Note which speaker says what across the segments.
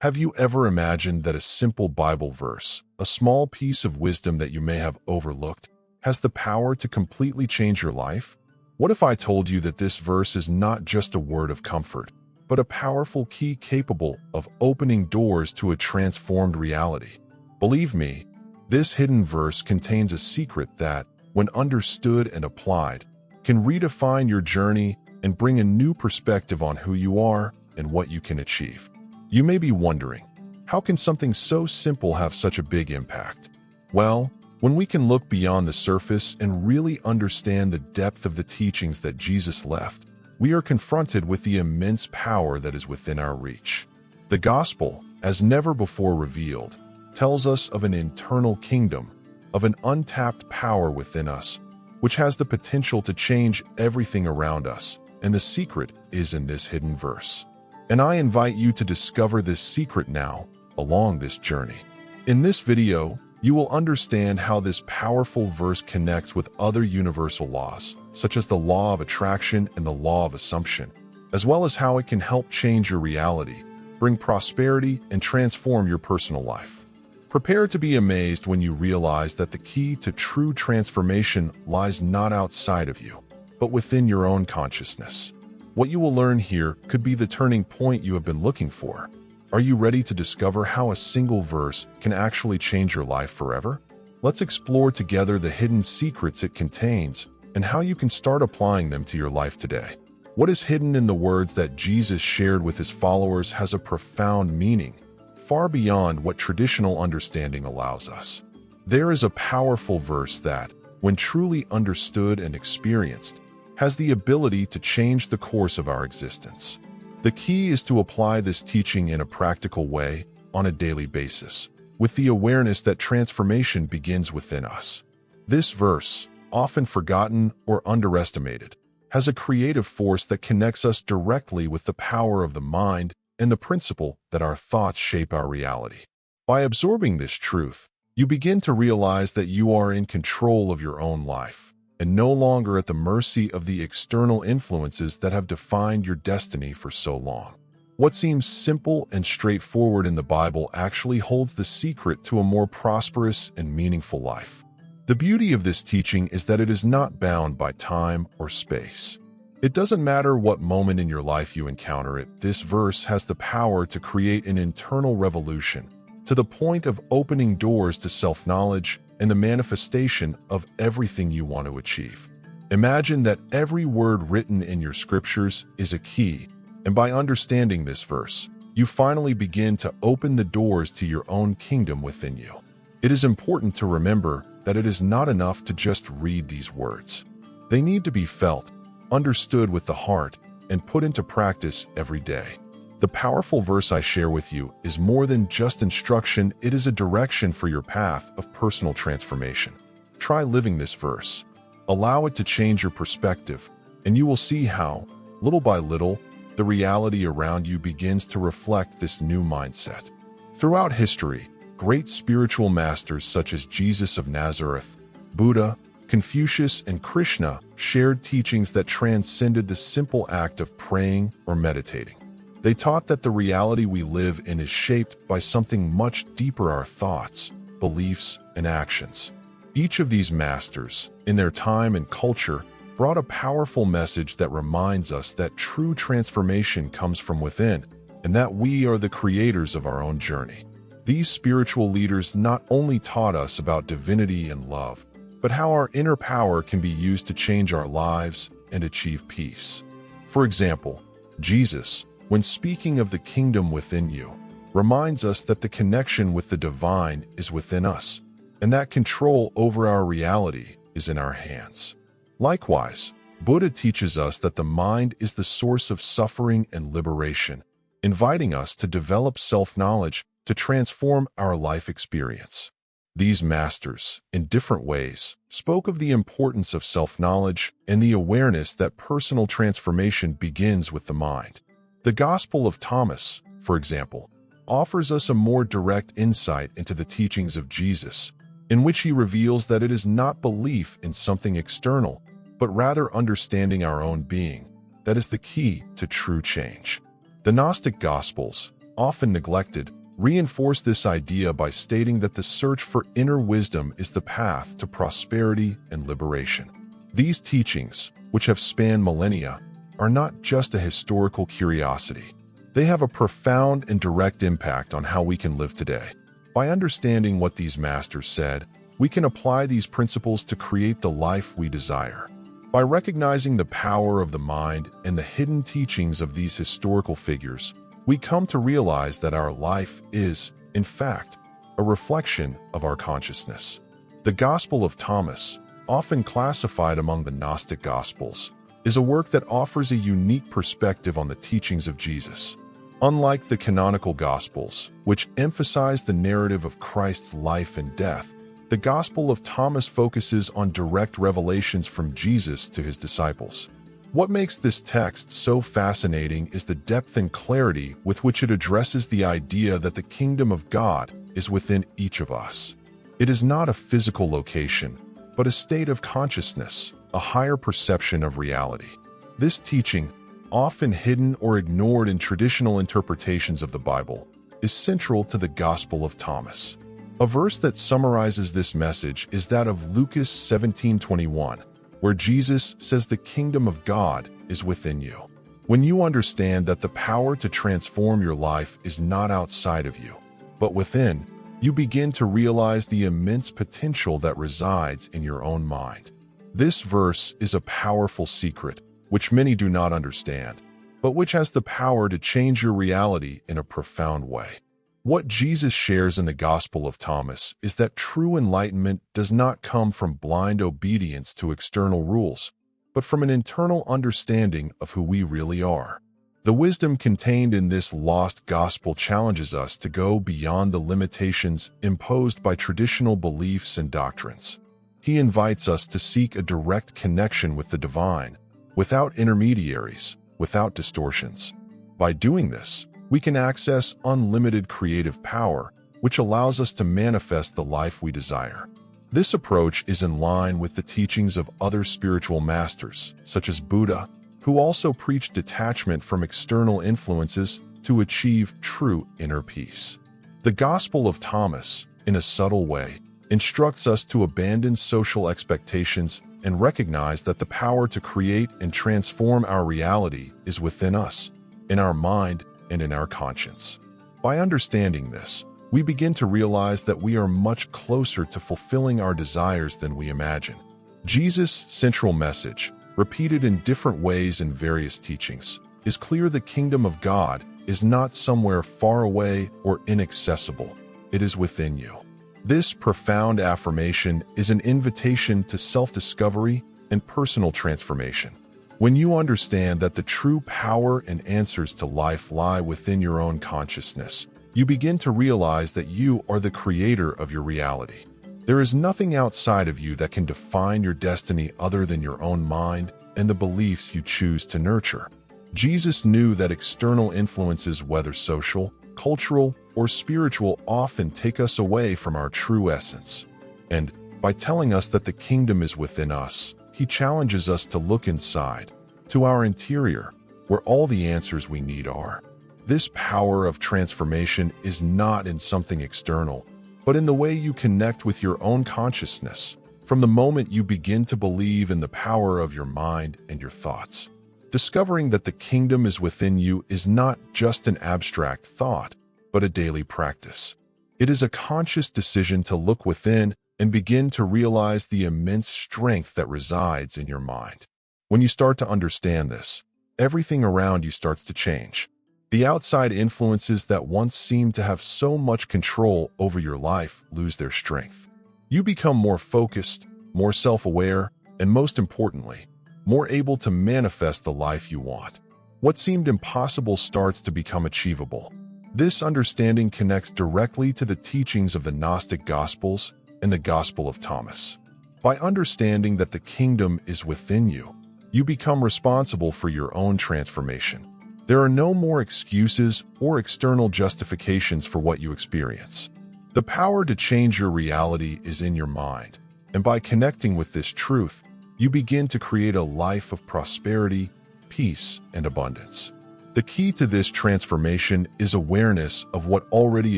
Speaker 1: Have you ever imagined that a simple Bible verse, a small piece of wisdom that you may have overlooked, has the power to completely change your life? What if I told you that this verse is not just a word of comfort, but a powerful key capable of opening doors to a transformed reality? Believe me, this hidden verse contains a secret that, when understood and applied, can redefine your journey and bring a new perspective on who you are and what you can achieve. You may be wondering, how can something so simple have such a big impact? Well, when we can look beyond the surface and really understand the depth of the teachings that Jesus left, we are confronted with the immense power that is within our reach. The gospel, as never before revealed, tells us of an internal kingdom, of an untapped power within us, which has the potential to change everything around us, and the secret is in this hidden verse. And I invite you to discover this secret now, along this journey. In this video, you will understand how this powerful verse connects with other universal laws, such as the law of attraction and the law of assumption, as well as how it can help change your reality, bring prosperity, and transform your personal life. Prepare to be amazed when you realize that the key to true transformation lies not outside of you, but within your own consciousness. What you will learn here could be the turning point you have been looking for. Are you ready to discover how a single verse can actually change your life forever? Let's explore together the hidden secrets it contains and how you can start applying them to your life today. What is hidden in the words that Jesus shared with his followers has a profound meaning, far beyond what traditional understanding allows us. There is a powerful verse that, when truly understood and experienced, has the ability to change the course of our existence. The key is to apply this teaching in a practical way on a daily basis, with the awareness that transformation begins within us. This verse, often forgotten or underestimated, has a creative force that connects us directly with the power of the mind and the principle that our thoughts shape our reality. By absorbing this truth, you begin to realize that you are in control of your own life and no longer at the mercy of the external influences that have defined your destiny for so long. What seems simple and straightforward in the Bible actually holds the secret to a more prosperous and meaningful life. The beauty of this teaching is that it is not bound by time or space. It doesn't matter what moment in your life you encounter it, this verse has the power to create an internal revolution, to the point of opening doors to self-knowledge and the manifestation of everything you want to achieve. Imagine that every word written in your scriptures is a key, and by understanding this verse, you finally begin to open the doors to your own kingdom within you. It is important to remember that it is not enough to just read these words. They need to be felt, understood with the heart, and put into practice every day. The powerful verse I share with you is more than just instruction, it is a direction for your path of personal transformation. Try living this verse. Allow it to change your perspective, and you will see how, little by little, the reality around you begins to reflect this new mindset. Throughout history, great spiritual masters such as Jesus of Nazareth, Buddha, Confucius, and Krishna shared teachings that transcended the simple act of praying or meditating. They taught that the reality we live in is shaped by something much deeper: our thoughts, beliefs, and actions. Each of these masters, in their time and culture, brought a powerful message that reminds us that true transformation comes from within, and that we are the creators of our own journey. These spiritual leaders not only taught us about divinity and love, but how our inner power can be used to change our lives and achieve peace. For example, Jesus, when speaking of the kingdom within you, reminds us that the connection with the divine is within us, and that control over our reality is in our hands. Likewise, Buddha teaches us that the mind is the source of suffering and liberation, inviting us to develop self-knowledge to transform our life experience. These masters, in different ways, spoke of the importance of self-knowledge and the awareness that personal transformation begins with the mind. The Gospel of Thomas, for example, offers us a more direct insight into the teachings of Jesus, in which he reveals that it is not belief in something external, but rather understanding our own being, that is the key to true change. The Gnostic Gospels, often neglected, reinforce this idea by stating that the search for inner wisdom is the path to prosperity and liberation. These teachings, which have spanned millennia, are not just a historical curiosity. They have a profound and direct impact on how we can live today. By understanding what these masters said, we can apply these principles to create the life we desire. By recognizing the power of the mind and the hidden teachings of these historical figures, we come to realize that our life is, in fact, a reflection of our consciousness. The Gospel of Thomas, often classified among the Gnostic Gospels, is a work that offers a unique perspective on the teachings of Jesus. Unlike the canonical Gospels, which emphasize the narrative of Christ's life and death, the Gospel of Thomas focuses on direct revelations from Jesus to his disciples. What makes this text so fascinating is the depth and clarity with which it addresses the idea that the kingdom of God is within each of us. It is not a physical location, but a state of consciousness, a higher perception of reality. This teaching, often hidden or ignored in traditional interpretations of the Bible, is central to the Gospel of Thomas. A verse that summarizes this message is that of Luke 17:21, where Jesus says the kingdom of God is within you. When you understand that the power to transform your life is not outside of you, but within, you begin to realize the immense potential that resides in your own mind. This verse is a powerful secret, which many do not understand, but which has the power to change your reality in a profound way. What Jesus shares in the Gospel of Thomas is that true enlightenment does not come from blind obedience to external rules, but from an internal understanding of who we really are. The wisdom contained in this lost gospel challenges us to go beyond the limitations imposed by traditional beliefs and doctrines. He invites us to seek a direct connection with the divine, without intermediaries, without distortions. By doing this, we can access unlimited creative power, which allows us to manifest the life we desire. This approach is in line with the teachings of other spiritual masters, such as Buddha, who also preached detachment from external influences to achieve true inner peace. The Gospel of Thomas, in a subtle way, instructs us to abandon social expectations and recognize that the power to create and transform our reality is within us, in our mind, and in our conscience. By understanding this, we begin to realize that we are much closer to fulfilling our desires than we imagine. Jesus' central message, repeated in different ways in various teachings, is clear: the kingdom of God is not somewhere far away or inaccessible. It is within you. This profound affirmation is an invitation to self-discovery and personal transformation. When you understand that the true power and answers to life lie within your own consciousness, you begin to realize that you are the creator of your reality. There is nothing outside of you that can define your destiny other than your own mind and the beliefs you choose to nurture. Jesus knew that external influences, whether social, cultural, or spiritual, often take us away from our true essence. And by telling us that the kingdom is within us, he challenges us to look inside, to our interior, where all the answers we need are. This power of transformation is not in something external, but in the way you connect with your own consciousness, from the moment you begin to believe in the power of your mind and your thoughts. Discovering that the kingdom is within you is not just an abstract thought, but a daily practice. It is a conscious decision to look within and begin to realize the immense strength that resides in your mind. When you start to understand this, everything around you starts to change. The outside influences that once seemed to have so much control over your life lose their strength. You become more focused, more self-aware, and most importantly, more able to manifest the life you want. What seemed impossible starts to become achievable. This understanding connects directly to the teachings of the Gnostic Gospels and the Gospel of Thomas. By understanding that the kingdom is within you, you become responsible for your own transformation. There are no more excuses or external justifications for what you experience. The power to change your reality is in your mind, and by connecting with this truth, you begin to create a life of prosperity, peace, and abundance. The key to this transformation is awareness of what already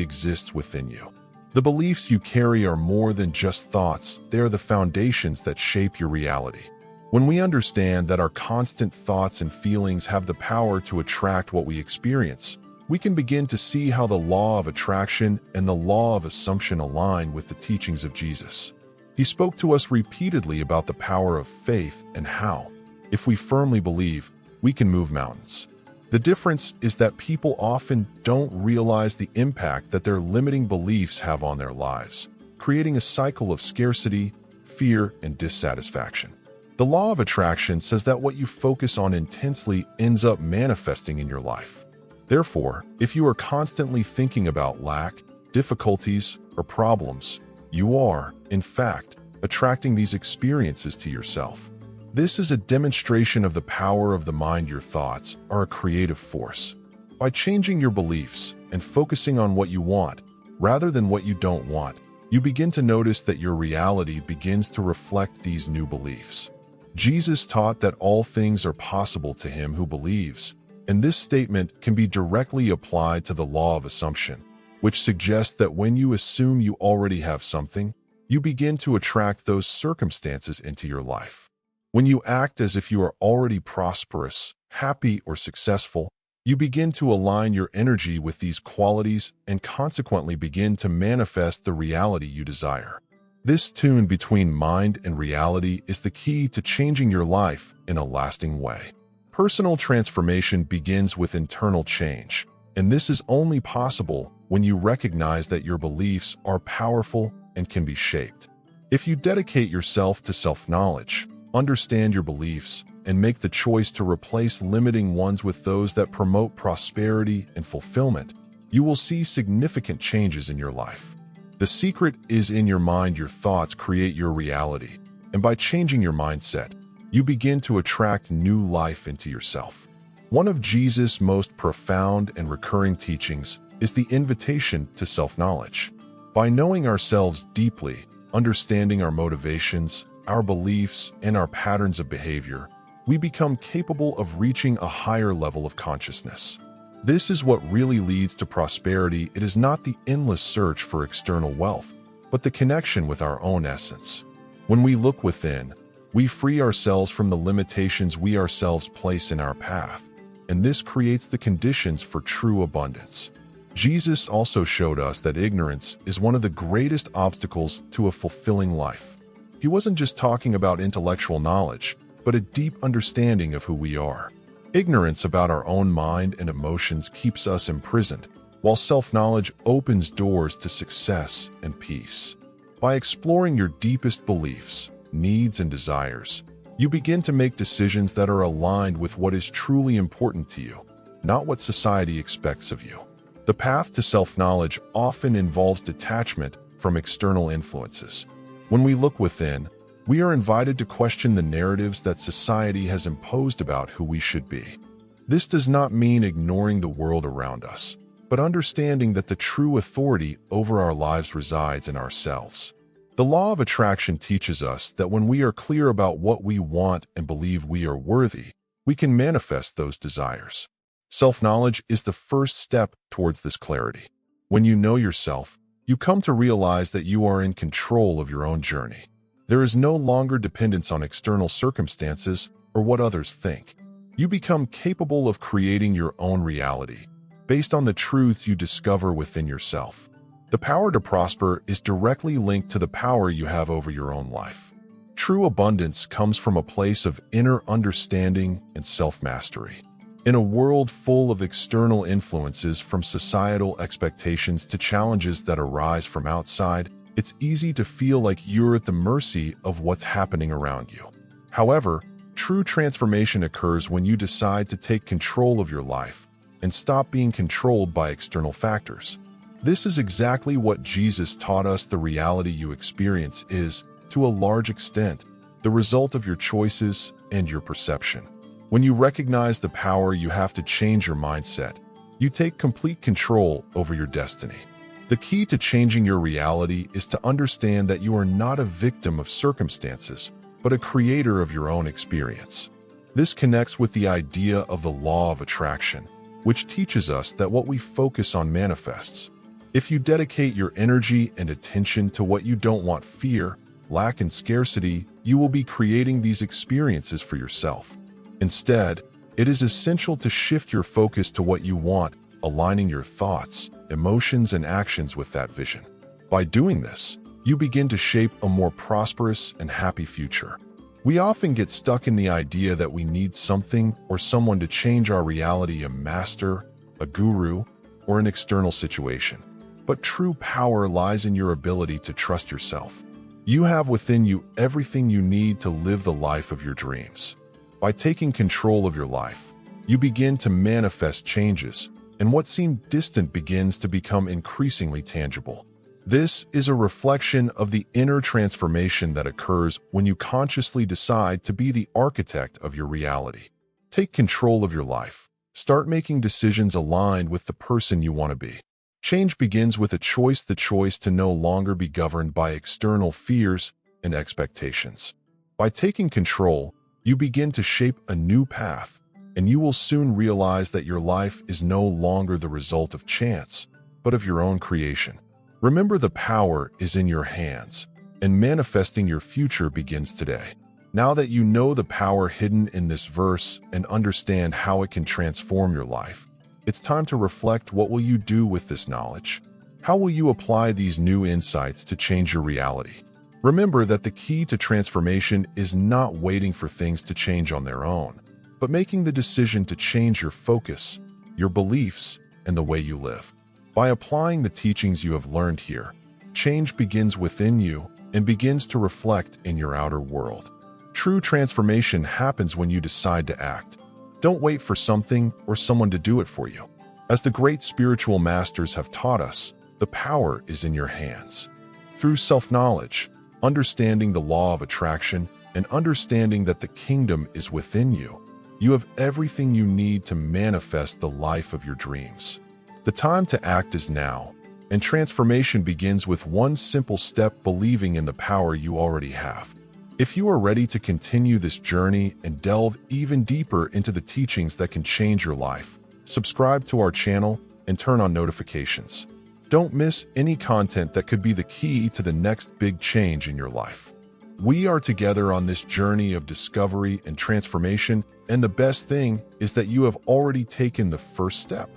Speaker 1: exists within you. The beliefs you carry are more than just thoughts, they are the foundations that shape your reality. When we understand that our constant thoughts and feelings have the power to attract what we experience, we can begin to see how the law of attraction and the law of assumption align with the teachings of Jesus. He spoke to us repeatedly about the power of faith and how, if we firmly believe, we can move mountains. The difference is that people often don't realize the impact that their limiting beliefs have on their lives, creating a cycle of scarcity, fear, and dissatisfaction. The law of attraction says that what you focus on intensely ends up manifesting in your life. Therefore, if you are constantly thinking about lack, difficulties, or problems, you are, in fact, attracting these experiences to yourself. This is a demonstration of the power of the mind. Your thoughts are a creative force. By changing your beliefs and focusing on what you want, rather than what you don't want, you begin to notice that your reality begins to reflect these new beliefs. Jesus taught that all things are possible to him who believes, and this statement can be directly applied to the law of assumption, which suggests that when you assume you already have something, you begin to attract those circumstances into your life. When you act as if you are already prosperous, happy, or successful, you begin to align your energy with these qualities and consequently begin to manifest the reality you desire. This tune between mind and reality is the key to changing your life in a lasting way. Personal transformation begins with internal change, and this is only possible when you recognize that your beliefs are powerful and can be shaped. If you dedicate yourself to self-knowledge, understand your beliefs, and make the choice to replace limiting ones with those that promote prosperity and fulfillment, you will see significant changes in your life. The secret is in your mind. Your thoughts create your reality, and by changing your mindset, you begin to attract new life into yourself. One of Jesus' most profound and recurring teachings is the invitation to self-knowledge. By knowing ourselves deeply, understanding our motivations, our beliefs, and our patterns of behavior, we become capable of reaching a higher level of consciousness. This is what really leads to prosperity. It is not the endless search for external wealth, but the connection with our own essence. When we look within, we free ourselves from the limitations we ourselves place in our path, and this creates the conditions for true abundance. Jesus also showed us that ignorance is one of the greatest obstacles to a fulfilling life. He wasn't just talking about intellectual knowledge, but a deep understanding of who we are. Ignorance about our own mind and emotions keeps us imprisoned, while self-knowledge opens doors to success and peace. By exploring your deepest beliefs, needs, and desires, you begin to make decisions that are aligned with what is truly important to you, not what society expects of you. The path to self-knowledge often involves detachment from external influences. When we look within, we are invited to question the narratives that society has imposed about who we should be. This does not mean ignoring the world around us, but understanding that the true authority over our lives resides in ourselves. The law of attraction teaches us that when we are clear about what we want and believe we are worthy, we can manifest those desires. Self-knowledge is the first step towards this clarity. When you know yourself, you come to realize that you are in control of your own journey. There is no longer dependence on external circumstances or what others think. You become capable of creating your own reality, based on the truths you discover within yourself. The power to prosper is directly linked to the power you have over your own life. True abundance comes from a place of inner understanding and self-mastery. In a world full of external influences, from societal expectations to challenges that arise from outside, it's easy to feel like you're at the mercy of what's happening around you. However, true transformation occurs when you decide to take control of your life and stop being controlled by external factors. This is exactly what Jesus taught us. The reality you experience is, to a large extent, the result of your choices and your perception. When you recognize the power you have to change your mindset, you take complete control over your destiny. The key to changing your reality is to understand that you are not a victim of circumstances, but a creator of your own experience. This connects with the idea of the law of attraction, which teaches us that what we focus on manifests. If you dedicate your energy and attention to what you don't want, fear, lack, and scarcity, you will be creating these experiences for yourself. Instead, it is essential to shift your focus to what you want, aligning your thoughts, emotions, and actions with that vision. By doing this, you begin to shape a more prosperous and happy future. We often get stuck in the idea that we need something or someone to change our reality, a master, a guru, or an external situation. But true power lies in your ability to trust yourself. You have within you everything you need to live the life of your dreams. By taking control of your life, you begin to manifest changes, and what seemed distant begins to become increasingly tangible. This is a reflection of the inner transformation that occurs when you consciously decide to be the architect of your reality. Take control of your life. Start making decisions aligned with the person you want to be. Change begins with a choice, the choice to no longer be governed by external fears and expectations. By taking control, you begin to shape a new path, and you will soon realize that your life is no longer the result of chance, but of your own creation. Remember, the power is in your hands, and manifesting your future begins today. Now that you know the power hidden in this verse and understand how it can transform your life, it's time to reflect. What will you do with this knowledge? How will you apply these new insights to change your reality? Remember that the key to transformation is not waiting for things to change on their own, but making the decision to change your focus, your beliefs, and the way you live. By applying the teachings you have learned here, change begins within you and begins to reflect in your outer world. True transformation happens when you decide to act. Don't wait for something or someone to do it for you. As the great spiritual masters have taught us, the power is in your hands. Through self-knowledge, understanding the law of attraction, and understanding that the kingdom is within you, you have everything you need to manifest the life of your dreams. The time to act is now, and transformation begins with one simple step: believing in the power you already have. If you are ready to continue this journey and delve even deeper into the teachings that can change your life, subscribe to our channel and turn on notifications. Don't miss any content that could be the key to the next big change in your life. We are together on this journey of discovery and transformation, and the best thing is that you have already taken the first step.